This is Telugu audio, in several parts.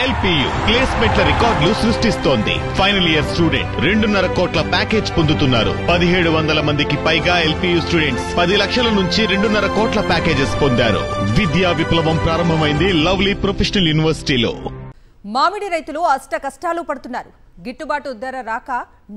ఎల్పీయూ ప్లేస్మెంట్ల రికార్డులు సృష్టిస్తోంది. ఫైనల్ ఇయర్ స్టూడెంట్ 2.5 కోట్ల ప్యాకేజ్ పొందుతున్నారు. 1700 మందికి పైగా ఎల్పీయూ స్టూడెంట్స్ 10 లక్షల నుంచి 2.5 కోట్ల ప్యాకేజెస్ పొందారు. విద్యా విప్లవం ప్రారంభమైంది లవ్లీ ప్రొఫెషనల్ యూనివర్సిటీలో. మామిడి రైతులు అష్ట కష్టాలు పడుతున్నారు. గిట్టుబాటు ధర రాక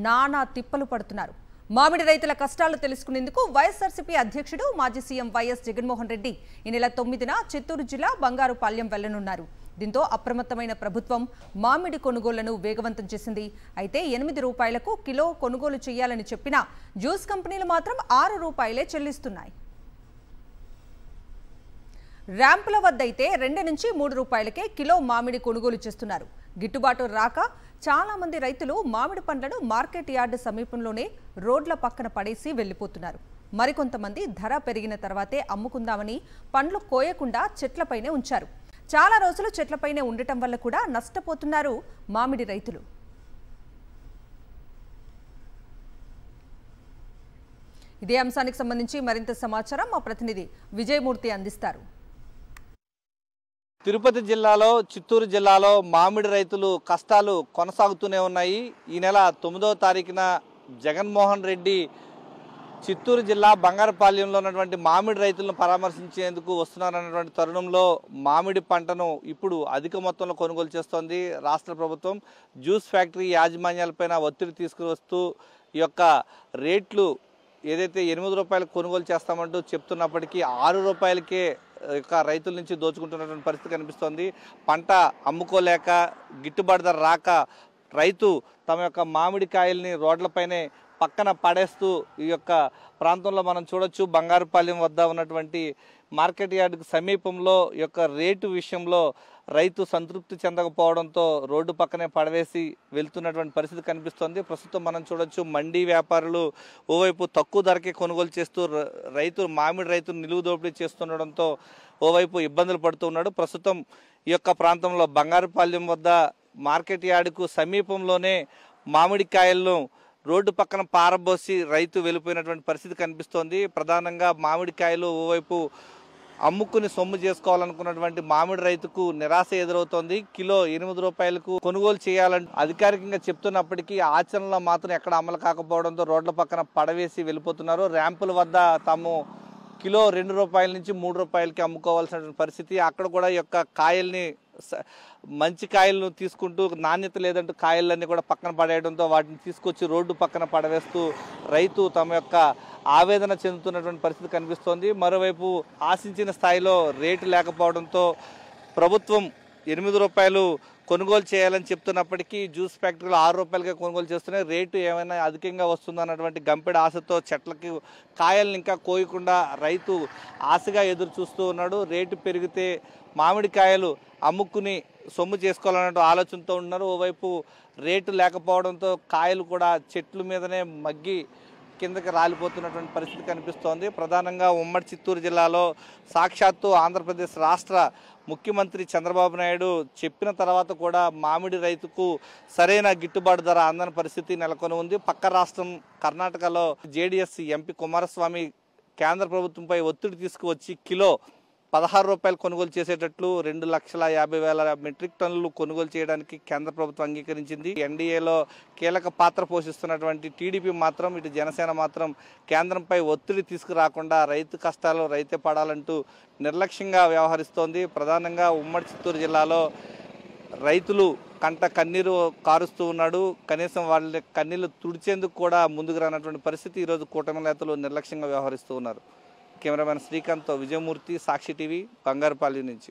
నానా తిప్పలు పడుతున్నారు. మామిడి రైతుల కష్టాలు తెలుసుకునేందుకు వైఎస్ఆర్సీపీ అధ్యక్షుడు మాజీ సీఎం వైఎస్ జగన్మోహన్ రెడ్డి ఈ నెల 9న చిత్తూరు జిల్లా బంగారుపాలెం వెళ్లనున్నారు. దీంతో అప్రమత్తమైన ప్రభుత్వం మామిడి కొనుగోళ్లను వేగవంతం చేసింది. అయితే 8 రూపాయలకు కిలో కొనుగోలు చేయాలని చెప్పినా జ్యూస్ కంపెనీలు మాత్రం 6 రూపాయలే చెల్లిస్తున్నాయి. ర్యాంపుల వద్ద అయితే 2 నుంచి 3 రూపాయలకే కిలో మామిడి కొనుగోలు చేస్తున్నారు. గిట్టుబాటు రాక చాలా మంది రైతులు మామిడి పండ్లను మార్కెట్ యార్డు సమీపంలోనే రోడ్ల పక్కన పడేసి వెళ్లిపోతున్నారు. మరికొంతమంది ధర పెరిగిన తర్వాతే అమ్ముకుందామని పండ్లు కోయకుండా చెట్లపైనే ఉంచారు. చాలా రోజులు చెట్లపైనే ఉండటం వల్ల కూడా నష్టపోతున్నారు మామిడి రైతులు. ఇదే అంశానికి సంబంధించి మరింత సమాచారం మా ప్రతినిధి విజయమూర్తి అందిస్తారు. తిరుపతి జిల్లాలో, చిత్తూరు జిల్లాలో మామిడి రైతులు కష్టాలు కొనసాగుతూనే ఉన్నాయి. ఈ నెల 9వ తారీఖున జగన్మోహన్ రెడ్డి చిత్తూరు జిల్లా బంగారుపాలెంలో ఉన్నటువంటి మామిడి రైతులను పరామర్శించేందుకు వస్తున్నారన్నటువంటి తరుణంలో మామిడి పంటను ఇప్పుడు అధిక మొత్తంలో కొనుగోలు చేస్తోంది రాష్ట్ర ప్రభుత్వం. జ్యూస్ ఫ్యాక్టరీ యాజమాన్యాలపైన ఒత్తిడి తీసుకువస్తూ ఈ యొక్క రేట్లు ఏదైతే 8 రూపాయలకు కొనుగోలు చేస్తామంటూ చెప్తున్నప్పటికీ 6 రూపాయలకే రైతుల నుంచి దోచుకుంటున్నటువంటి పరిస్థితి కనిపిస్తోంది. పంట అమ్ముకోలేక గిట్టుబాటు ధర రాక రైతు తమ యొక్క మామిడికాయల్ని రోడ్లపైనే పక్కన పడేస్తూ ఈ యొక్క ప్రాంతంలో మనం చూడొచ్చు. బంగారుపాలెం వద్ద ఉన్నటువంటి మార్కెట్ యార్డుకు సమీపంలో ఈ యొక్క రేటు విషయంలో రైతు సంతృప్తి చెందకపోవడంతో రోడ్డు పక్కనే పడవేసి వెళ్తున్నటువంటి పరిస్థితి కనిపిస్తోంది. ప్రస్తుతం మనం చూడొచ్చు మండీ వ్యాపారులు ఓవైపు తక్కువ ధరకే కొనుగోలు చేస్తూ మామిడి రైతులు నిలువు దోపిడీ చేస్తుండడంతో ఓవైపు ఇబ్బందులు పడుతూ ఉన్నాడు. ప్రస్తుతం ఈ యొక్క ప్రాంతంలో బంగారుపాలెం వద్ద మార్కెట్ యార్డుకు సమీపంలోనే మామిడికాయలను రోడ్డు పక్కన పారబోసి రైతు వెళ్ళిపోయినటువంటి పరిస్థితి కనిపిస్తోంది. ప్రధానంగా మామిడికాయలు ఓవైపు అమ్ముకుని సొమ్ము చేసుకోవాలనుకున్నటువంటి మామిడి రైతుకు నిరాశ ఎదురవుతోంది. కిలో 8 రూపాయలకు కొనుగోలు చేయాలని అధికారికంగా చెప్తున్నప్పటికీ ఆచరణలో మాత్రం ఎక్కడ అమలు కాకపోవడంతో రోడ్ల పక్కన పడవేసి వెళ్ళిపోతున్నారు. ర్యాంపుల వద్ద తాము కిలో 2 రూపాయల నుంచి 3 రూపాయలకి అమ్ముకోవాల్సినటువంటి పరిస్థితి. అక్కడ కూడా ఈ యొక్క కాయల్ని మంచి కాయలను తీసుకుంటూ నాణ్యత లేదంటూ కాయలన్నీ కూడా పక్కన పడేయడంతో వాటిని తీసుకొచ్చి రోడ్డు పక్కన పడవేస్తూ రైతు తమ యొక్క ఆవేదన చెందుతున్నటువంటి పరిస్థితి కనిపిస్తోంది. మరోవైపు ఆశించిన స్థాయిలో రేటు లేకపోవడంతో ప్రభుత్వం 8 రూపాయలు కొనుగోలు చేయాలని చెప్తున్నప్పటికీ జ్యూస్ ఫ్యాక్టరీలు 6 రూపాయలకే కొనుగోలు చేస్తున్నాయి. రేటు ఏమైనా అధికంగా వస్తుందన్నటువంటి గంపెడ ఆశతో చెట్లకి కాయలను ఇంకా కోయకుండా రైతు ఆశగా ఎదురు చూస్తూ ఉన్నాడు. రేటు పెరిగితే మామిడికాయలు అమ్ముకుని సొమ్ము చేసుకోవాలన్నట్టు ఆలోచనతో ఉన్నారు. ఓవైపు రేటు లేకపోవడంతో కాయలు కూడా చెట్ల మీదనే మగ్గి కిందకి రాలిపోతున్నటువంటి పరిస్థితి కనిపిస్తోంది. ప్రధానంగా ఉమ్మడి చిత్తూరు జిల్లాలో సాక్షాత్తు ఆంధ్రప్రదేశ్ రాష్ట్ర ముఖ్యమంత్రి చంద్రబాబు నాయుడు చెప్పిన తర్వాత కూడా మామిడి రైతుకు సరైన గిట్టుబాటు ధర అందని పరిస్థితి నెలకొని ఉంది. పక్క రాష్ట్రం కర్ణాటకలో జేడీఎస్ ఎంపీ కుమారస్వామి కేంద్ర ప్రభుత్వంపై ఒత్తిడి తీసుకువచ్చి కిలో 16 రూపాయలు కొనుగోలు చేసేటట్లు 2,50,000 మెట్రిక్ టన్నులు కొనుగోలు చేయడానికి కేంద్ర ప్రభుత్వం అంగీకరించింది. ఎన్డీఏలో కీలక పాత్ర పోషిస్తున్నటువంటి టీడీపీ మాత్రం, ఇటు జనసేన మాత్రం కేంద్రంపై ఒత్తిడి తీసుకురాకుండా రైతు కష్టాలు రైతే పడాలంటూ నిర్లక్ష్యంగా వ్యవహరిస్తోంది. ప్రధానంగా ఉమ్మడి చిత్తూరు జిల్లాలో రైతులు కంట కన్నీరు కారుస్తూ ఉన్నాడు. కనీసం వాళ్ళ కన్నీళ్లు తుడిచేందుకు కూడా ముందుకు రానటువంటి పరిస్థితి ఈరోజు కూటమి నేతలు నిర్లక్ష్యంగా వ్యవహరిస్తూ ఉన్నారు. కెమెరామెన్ శ్రీకాంత్, విజయమూర్తి, సాక్షి టీవీ, బంగారుపాలెం నుంచి.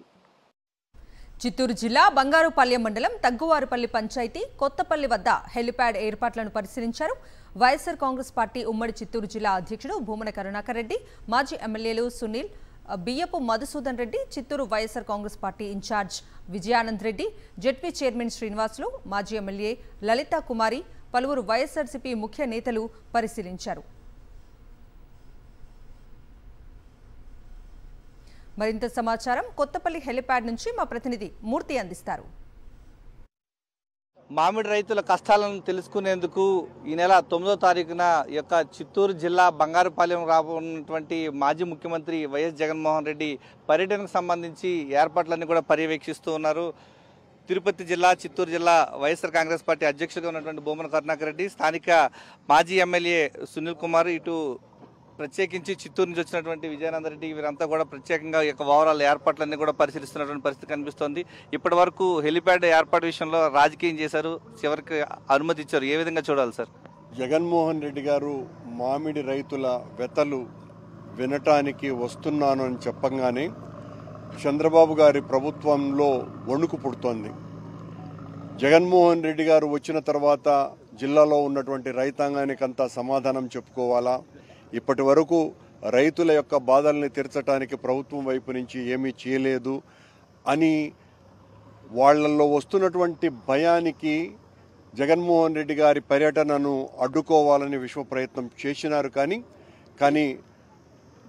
చిత్తూరు జిల్లా బంగారుపాలెం మండలం తగ్గువారుపల్లి పంచాయతీ కొత్తపల్లి వద్ద హెలిప్యాడ్ ఏర్పాట్లను పరిశీలించారు. వైఎస్ఆర్ కాంగ్రెస్ పార్టీ ఉమ్మడి చిత్తూరు జిల్లా అధ్యక్షుడు భూమన కరుణాకర్ రెడ్డి, మాజీ ఎమ్మెల్యేలు Sunil, Biyyapu Madhusudan Reddy, Chittoor YSR Congress party in-charge Vijayanand Reddy, ZP chairman Srinivasulu, మాజీ ఎమ్మెల్యే లలితా కుమారి, పలువురు వైఎస్ఆర్సీపీ ముఖ్య నేతలు పరిశీలించారు. మరింత సమాచారం కొత్తపల్లి హెలిప్యాడ్ నుంచి మా ప్రతినిధి మూర్తి అందిస్తారు. మామిడి రైతుల కష్టాలను తెలుసుకునేందుకు ఈ నెల 9వ తారీఖున యొక్క చిత్తూరు జిల్లా బంగారుపాలెం రాబోతున్నటువంటి మాజీ ముఖ్యమంత్రి వైఎస్ జగన్మోహన్ రెడ్డి పర్యటనకు సంబంధించి ఏర్పాట్లన్నీ కూడా పర్యవేక్షిస్తూ ఉన్నారు. తిరుపతి జిల్లా చిత్తూరు జిల్లా వైఎస్ఆర్ కాంగ్రెస్ పార్టీ అధ్యక్షుడిగా ఉన్నటువంటి భూమన కరుణాకర్ రెడ్డి, స్థానిక మాజీ ఎమ్మెల్యే సునీల్ కుమార్, ఇటు ప్రత్యేకించి చిత్తూరు నుంచి వచ్చినటువంటి విజయానంద రెడ్డి, వీరంతా కూడా ప్రత్యేకంగా ఈ యొక్క ఓవరాల్ ఏర్పాట్లన్నీ కూడా పరిశీలిస్తున్నటువంటి పరిస్థితి కనిపిస్తోంది. ఇప్పటి వరకు హెలిప్యాడ్ ఏర్పాటు విషయంలో రాజకీయం చేశారు, చివరికి అనుమతి ఇచ్చారు. ఏ విధంగా చూడాలి సార్? జగన్మోహన్ రెడ్డి గారు మామిడి రైతుల వెతలు వినటానికి వస్తున్నాను అని చెప్పంగానే చంద్రబాబు గారి ప్రభుత్వంలో వణుకు పుడుతోంది. జగన్మోహన్ రెడ్డి గారు వచ్చిన తర్వాత జిల్లాలో ఉన్నటువంటి రైతాంగానికంతా సమాధానం చెప్పుకోవాలా, ఇప్పటి వరకు రైతుల యొక్క బాధల్ని తీర్చడానికి ప్రభుత్వం వైపు నుంచి ఏమీ చేయలేదు అని వాళ్లలో వస్తున్నటువంటి భయానికి జగన్మోహన్ రెడ్డి గారి పర్యటనను అడ్డుకోవాలని విశ్వ ప్రయత్నం చేసినారు. కానీ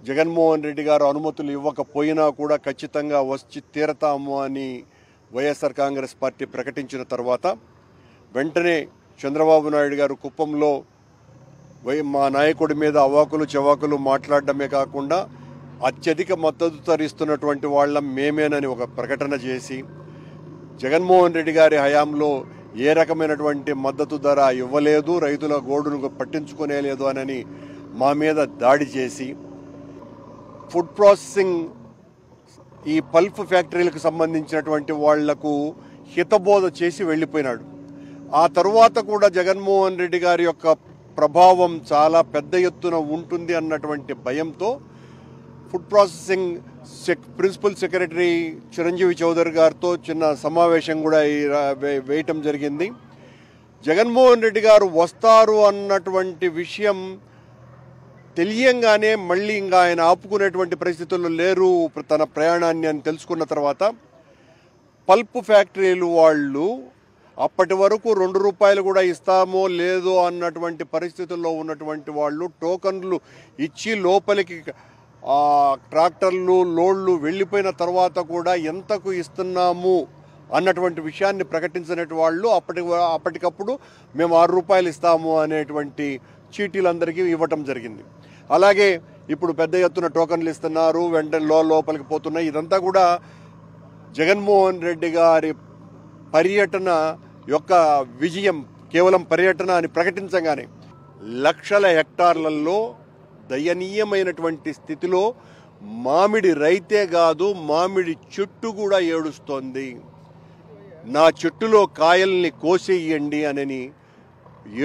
జగన్మోహన్ రెడ్డి గారు అనుమతులు ఇవ్వకపోయినా కూడా ఖచ్చితంగా వచ్చి తీరతాము అని వైఎస్ఆర్ కాంగ్రెస్ పార్టీ ప్రకటించిన తర్వాత వెంటనే చంద్రబాబు నాయుడు గారు కుప్పంలో మా నాయకుడి మీద అవాకులు చెవాకులు మాట్లాడడమే కాకుండా అత్యధిక మద్దతు తరిస్తున్నటువంటి వాళ్ళం మేమేనని ఒక ప్రకటన చేసి, జగన్మోహన్ రెడ్డి గారి హయాంలో ఏ రకమైనటువంటి మద్దతు ధర ఇవ్వలేదు, రైతుల గోడును పట్టించుకునే లేదు అని మా మీద దాడి చేసి, ఫుడ్ ప్రాసెసింగ్ ఈ పల్ప్ ఫ్యాక్టరీలకు సంబంధించినటువంటి వాళ్లకు హితబోధ చేసి వెళ్ళిపోయినాడు. ఆ తరువాత కూడా జగన్మోహన్ రెడ్డి గారి యొక్క ప్రభావం చాలా పెద్ద ఎత్తున ఉంటుంది అన్నటువంటి భయంతో food processing principal secretary Chiranjeevi Chowdary గారితో చిన్న సమావేశం కూడా వేయటం జరిగింది. జగన్మోహన్ రెడ్డి గారు వస్తారు అన్నటువంటి విషయం తెలియంగానే మళ్ళీ ఇంకా ఆయన ఆపుకునేటువంటి పరిస్థితుల్లో లేరు తన ప్రయాణాన్ని అని తెలుసుకున్న తర్వాత పల్ప్ ఫ్యాక్టరీలు వాళ్ళు అప్పటి వరకు ₹2 కూడా ఇస్తామో లేదో అన్నటువంటి పరిస్థితుల్లో ఉన్నటువంటి వాళ్ళు టోకన్లు ఇచ్చి లోపలికి ట్రాక్టర్లు లోడ్లు వెళ్ళిపోయిన తర్వాత కూడా ఎంతకు ఇస్తున్నాము అన్నటువంటి విషయాన్ని ప్రకటించిన వాళ్ళు అప్పటికప్పుడు మేము ₹6 ఇస్తాము అనేటువంటి చీటీలందరికీ ఇవ్వటం జరిగింది. అలాగే ఇప్పుడు పెద్ద ఎత్తున టోకన్లు ఇస్తున్నారు, వెంటనే లోపలికి పోతున్నాయి. ఇదంతా కూడా జగన్మోహన్ రెడ్డి గారి పర్యటన యొక్క విజయం. కేవలం పర్యటన అని ప్రకటించగానే లక్షల హెక్టార్లలో దయనీయమైనటువంటి స్థితిలో మామిడి రైతే కాదు, మామిడి చెట్టు కూడా ఏడుస్తోంది. నా చెట్టులో కాయల్ని కోసేయండి అని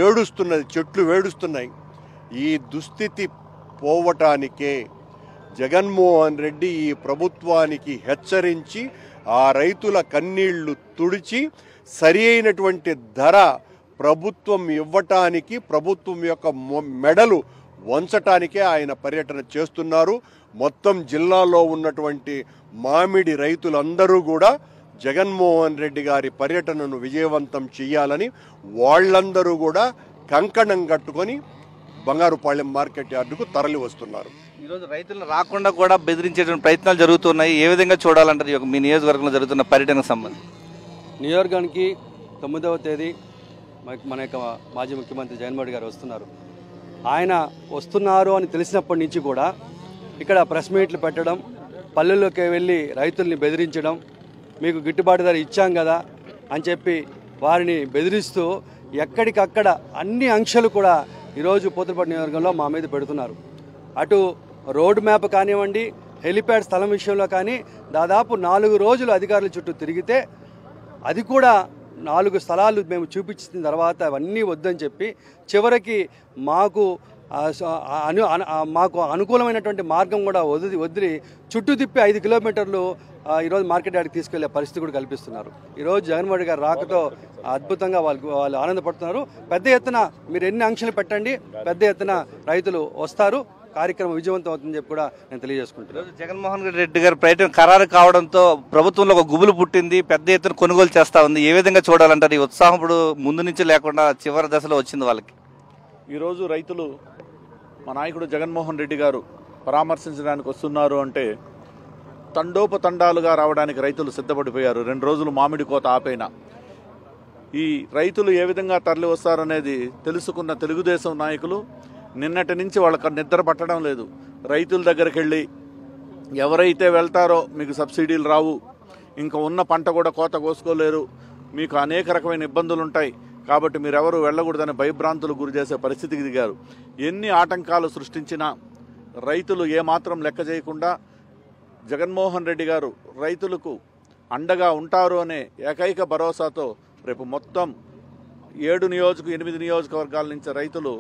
ఏడుస్తున్నది, చెట్లు వేడుస్తున్నాయి. ఈ దుస్థితి పోవటానికే జగన్మోహన్ రెడ్డి ఈ ప్రభుత్వానికి హెచ్చరించి ఆ రైతుల కన్నీళ్లు తుడిచి సరి అయినటువంటి ధర ప్రభుత్వం ఇవ్వటానికి, ప్రభుత్వం యొక్క మెడలు వంచటానికే ఆయన పర్యటన చేస్తున్నారు. మొత్తం జిల్లాలో ఉన్నటువంటి మామిడి రైతులందరూ కూడా జగన్మోహన్ రెడ్డి గారి పర్యటనను విజయవంతం చేయాలని వాళ్ళందరూ కూడా కంకణం కట్టుకొని బంగారుపాళ్యం మార్కెట్ యార్డుకు తరలి వస్తున్నారు. ఈరోజు రైతులు రాకుండా కూడా బెదిరించేటువంటి ప్రయత్నాలు జరుగుతున్నాయి. ఏ విధంగా చూడాలంటారు మీ నియోజకవర్గంలో జరుగుతున్న పర్యటనకు సంబంధించి? నియోజకవర్గానికి 9వ తేదీ మన యొక్క మాజీ ముఖ్యమంత్రి జగన్మోహన్ రెడ్డి గారు వస్తున్నారు. ఆయన వస్తున్నారు అని తెలిసినప్పటి నుంచి కూడా ఇక్కడ ప్రెస్ మీట్లు పెట్టడం, పల్లెల్లోకి వెళ్ళి రైతుల్ని బెదిరించడం, మీకు గిట్టుబాటు ధర ఇచ్చాం కదా అని చెప్పి వారిని బెదిరిస్తూ ఎక్కడికక్కడ అన్ని ఆంక్షలు కూడా ఈరోజు పోతులపాడు నియోజకవర్గంలో మా మీద పెడుతున్నారు. అటు రోడ్ మ్యాప్ కానివ్వండి, హెలిప్యాడ్ స్థలం విషయంలో కానీ దాదాపు 4 రోజులు అధికారుల చుట్టూ తిరిగితే అది కూడా 4 స్థలాలు మేము చూపించిన తర్వాత అవన్నీ వద్దని చెప్పి చివరికి మాకు అనుకూలమైనటువంటి మార్గం కూడా వదిలి చుట్టూ తిప్పి 5 కిలోమీటర్లు ఈరోజు మార్కెట్ యార్డ్కి తీసుకెళ్లే పరిస్థితి కూడా కల్పిస్తున్నారు. ఈరోజు జగన్మోహన్ రెడ్డి గారు రాకతో అద్భుతంగా వాళ్ళు ఆనందపడుతున్నారు. పెద్ద ఎత్తున మీరు ఎన్ని ఆంక్షలు పెట్టండి, పెద్ద ఎత్తున రైతులు వస్తారు, కార్యక్రమం విజయవంతం అవుతుందని చెప్పి కూడా నేను తెలియజేసుకుంటున్నాను. జగన్మోహన్ రెడ్డి గారి పర్యటన ఖరారు కావడంతో ప్రభుత్వంలో ఒక గుబులు పుట్టింది, పెద్ద ఎత్తున కొనుగోలు చేస్తా ఉంది. ఏ విధంగా చూడాలంటారు? ఈ ఉత్సాహం ఇప్పుడు ముందు నుంచి లేకుండా చివరి దశలో వచ్చింది వాళ్ళకి. ఈరోజు రైతులు మా నాయకుడు జగన్మోహన్ రెడ్డి గారు పరామర్శించడానికి వస్తున్నారు అంటే తండోపతండాలుగా రావడానికి రైతులు సిద్ధపడిపోయారు. 2 రోజులు మామిడి కోత ఆపైనా ఈ రైతులు ఏ విధంగా తరలి వస్తారనేది తెలుసుకున్న తెలుగుదేశం నాయకులు నిన్నటి నుంచి వాళ్ళకి నిద్ర పట్టడం లేదు. రైతుల దగ్గరికి వెళ్ళి ఎవరైతే వెళ్తారో మీకు సబ్సిడీలు రావు, ఇంకా ఉన్న పంట కూడా కోత కోసుకోలేరు, మీకు అనేక రకమైన ఇబ్బందులు ఉంటాయి కాబట్టి మీరెవరూ వెళ్ళకూడదని భయభ్రాంతులు గురి చేసే పరిస్థితికి దిగారు. ఎన్ని ఆటంకాలు సృష్టించినా రైతులు ఏమాత్రం లెక్క చేయకుండా జగన్మోహన్ రెడ్డి గారు రైతులకు అండగా ఉంటారు అనే ఏకైక భరోసాతో రేపు మొత్తం 8 నియోజకవర్గాల నుంచి రైతులు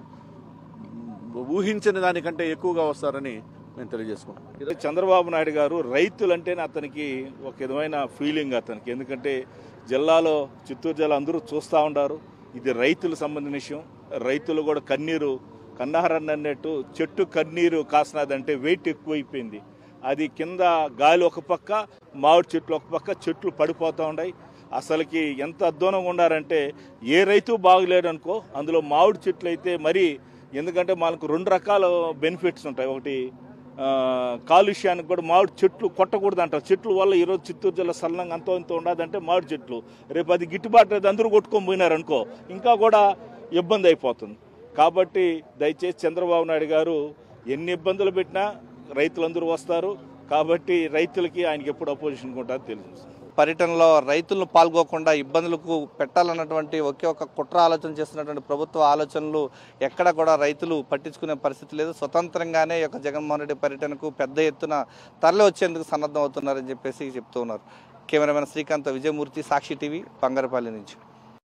ఊహించిన దానికంటే ఎక్కువగా వస్తారని మేము తెలియజేసుకున్నాం. చంద్రబాబు నాయుడు గారు రైతులంటేనే అతనికి ఒక విధమైన ఫీలింగ్ అతనికి, ఎందుకంటే జిల్లాలో చిత్తూరు జిల్లా అందరూ చూస్తూ ఉంటారు, ఇది రైతులకు సంబంధించిన విషయం. రైతులు కూడా కన్నీరు కన్నారని అన్నట్టు చెట్టు కన్నీరు కాసినదంటే వెయిట్ ఎక్కువైపోయింది. అది కింద గాలి ఒక పక్క, మామిడి చెట్లు ఒక పక్క, చెట్లు పడిపోతూ ఉన్నాయి. అసలుకి ఎంత అధ్వానంగా ఉండారంటే ఏ రైతు బాగులేడు అనుకో, అందులో మామిడి చెట్లు అయితే మరి, ఎందుకంటే మనకు 2 రకాల బెనిఫిట్స్ ఉంటాయి. ఒకటి కాలుష్యానికి కూడా మామిడి చెట్లు కొట్టకూడదు అంటారు. చెట్ల వల్ల ఈరోజు చిత్తూరు జిల్లా సల్లంగా అంతో ఇంత ఉండదంటే మామిడి చెట్లు, రేపు అది గిట్టుబాటు అయితే అందరూ కొట్టుకొని పోయినారు అనుకో ఇంకా కూడా ఇబ్బంది అయిపోతుంది. కాబట్టి దయచేసి చంద్రబాబు నాయుడు గారు ఎన్ని ఇబ్బందులు పెట్టినా రైతులందరూ వస్తారు కాబట్టి రైతులకి ఆయనకి ఎప్పుడు అపోజిషన్ ఉంటారో తెలుసు. పర్యటనలో రైతులను పాల్గొకుండా ఇబ్బందులకు పెట్టాలన్నటువంటి ఒకే ఒక కుట్ర ఆలోచన చేస్తున్నటువంటి ప్రభుత్వ ఆలోచనలు ఎక్కడ కూడా రైతులు పట్టించుకునే పరిస్థితి లేదు. స్వతంత్రంగానే ఈ యొక్క జగన్మోహన్ రెడ్డి పర్యటనకు పెద్ద ఎత్తున తరలి వచ్చేందుకు సన్నద్ధం అవుతున్నారని చెప్పేసి చెప్తూ ఉన్నారు. కెమెరామెన్ శ్రీకాంత్, విజయమూర్తి, సాక్షి టీవీ, బంగారపల్లి నుంచి.